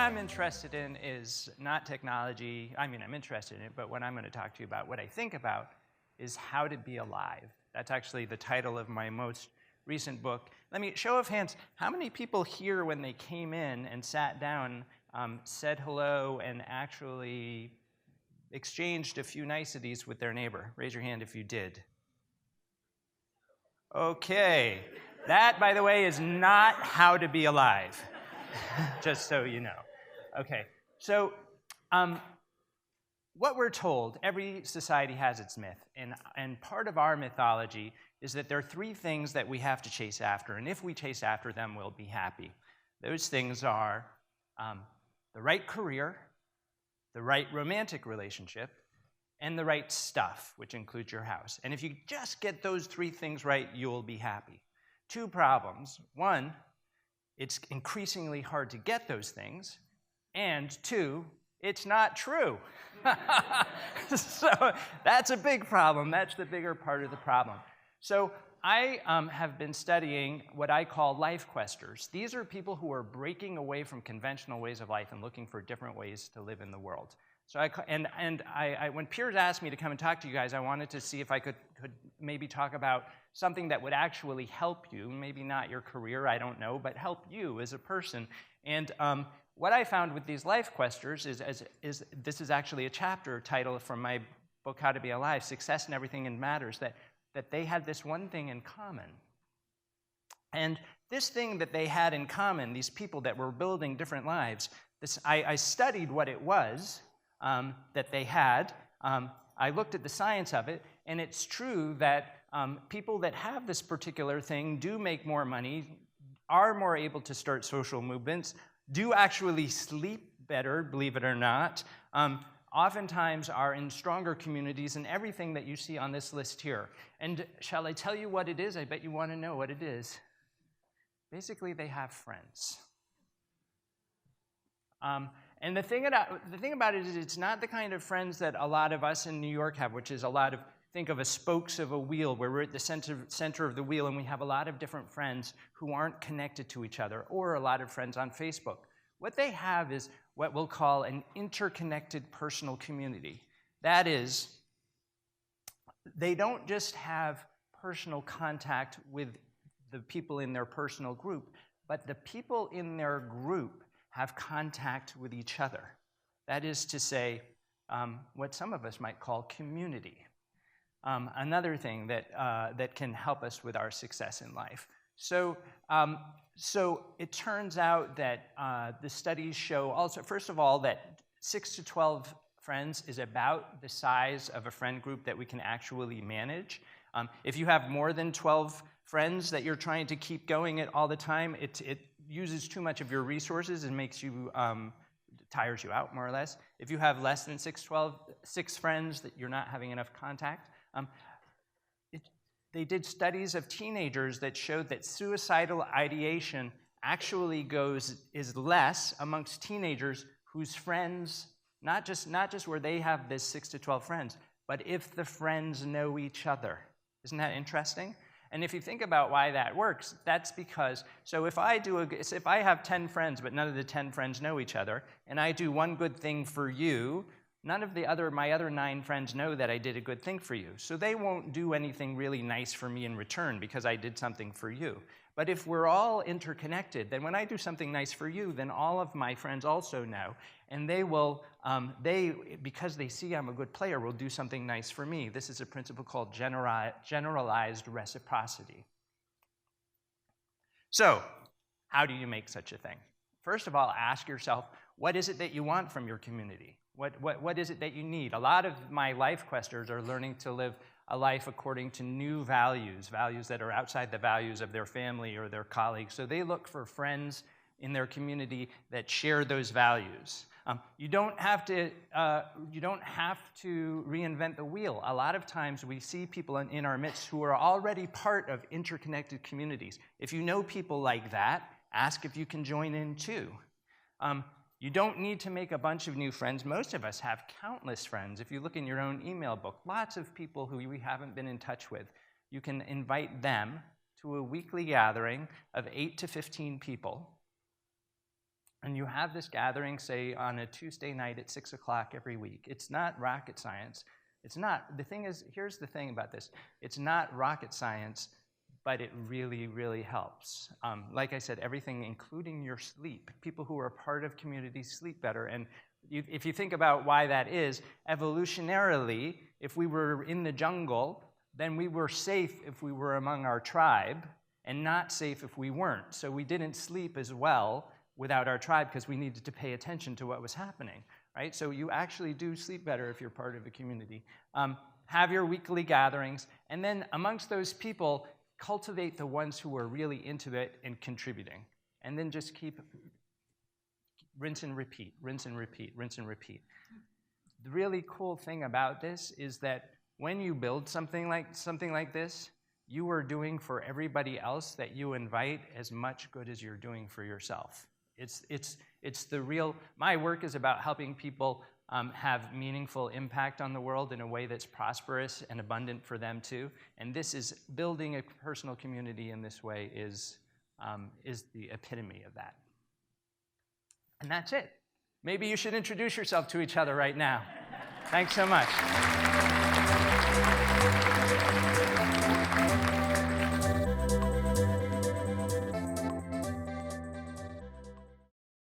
I'm interested in is not technology. I mean, I'm interested in it, but what I'm going to talk to you about, what I think about, is how to be alive. That's actually the title of my most recent book. Let me, show of hands, how many people here when they came in and sat down said hello and actually exchanged a few niceties with their neighbor? Raise your hand if you did. Okay. That, by the way, is not how to be alive, just so you know. Okay, so what we're told, every society has its myth, and part of our mythology is that there are three things that we have to chase after, and if we chase after them, we'll be happy. Those things are the right career, the right romantic relationship, and the right stuff, which includes your house. And if you just get those three things right, you'll be happy. Two problems. One, it's increasingly hard to get those things. And two, it's not true. So that's a big problem. That's the bigger part of the problem. So I have been studying what I call life questers. These are people who are breaking away from conventional ways of life and looking for different ways to live in the world. So when Piers asked me to come and talk to you guys, I wanted to see if I could maybe talk about something that would actually help you, maybe not your career, I don't know, but help you as a person. And what I found with these life questers is this is actually a chapter title from my book, How to Be Alive, Success in Everything and Matters, that they had this one thing in common. And this thing that they had in common, these people that were building different lives, I studied what it was that they had. I looked at the science of it, and it's true that people that have this particular thing do make more money, are more able to start social movements, do actually sleep better, believe it or not, oftentimes are in stronger communities, and everything that you see on this list here. And shall I tell you what it is? I bet you want to know what it is. Basically, they have friends. And the thing about it is it's not the kind of friends that a lot of us in New York have, which is a lot of, think of as spokes of a wheel, where we're at the center of the wheel and we have a lot of different friends who aren't connected to each other, or a lot of friends on Facebook. What they have is what we'll call an interconnected personal community. That is, they don't just have personal contact with the people in their personal group, but the people in their group have contact with each other. That is to say, what some of us might call community. Another thing that can help us with our success in life. So it turns out that the studies show also, first of all, that 6 to 12 friends is about the size of a friend group that we can actually manage. If you have more than 12 friends that you're trying to keep going at all the time, it uses too much of your resources and makes you, tires you out more or less. If you have less than 6 friends that you're not having enough contact. They did studies of teenagers that showed that suicidal ideation actually is less amongst teenagers whose friends, not just where they have this 6 to 12 friends, but if the friends know each other. Isn't that interesting? And if you think about why that works, that's because, so if I have 10 friends, but none of the 10 friends know each other, and I do one good thing for you, none of my other 9 friends know that I did a good thing for you. So they won't do anything really nice for me in return because I did something for you. But if we're all interconnected, then when I do something nice for you, then all of my friends also know. And they will, because they see I'm a good player, will do something nice for me. This is a principle called generalized reciprocity. So, how do you make such a thing? First of all, ask yourself, what is it that you want from your community? What is it that you need? A lot of my life questers are learning to live a life according to new values that are outside the values of their family or their colleagues. So they look for friends in their community that share those values. You don't have to reinvent the wheel. A lot of times we see people in our midst who are already part of interconnected communities. If you know people like that, ask if you can join in too. You don't need to make a bunch of new friends. Most of us have countless friends. If you look in your own email book, lots of people who we haven't been in touch with. You can invite them to a weekly gathering of 8 to 15 people. and you have this gathering, say, on a Tuesday night at 6 o'clock every week. It's not rocket science. It's not. The thing is, here's the thing about this. It's not rocket science, but it really, really helps. Like I said, everything, including your sleep. People who are part of communities sleep better. And if you think about why that is, evolutionarily, if we were in the jungle, then we were safe if we were among our tribe, and not safe if we weren't. So we didn't sleep as well without our tribe because we needed to pay attention to what was happening, right? So you actually do sleep better if you're part of a community. Have your weekly gatherings, and then amongst those people, cultivate the ones who are really into it and contributing. And then just keep rinse and repeat, rinse and repeat, rinse and repeat. The really cool thing about this is that when you build something like this, you are doing for everybody else that you invite as much good as you're doing for yourself. It's the real, my work is about helping people have meaningful impact on the world in a way that's prosperous and abundant for them too. And this is, building a personal community in this way is the epitome of that. And that's it. Maybe you should introduce yourself to each other right now. Thanks so much.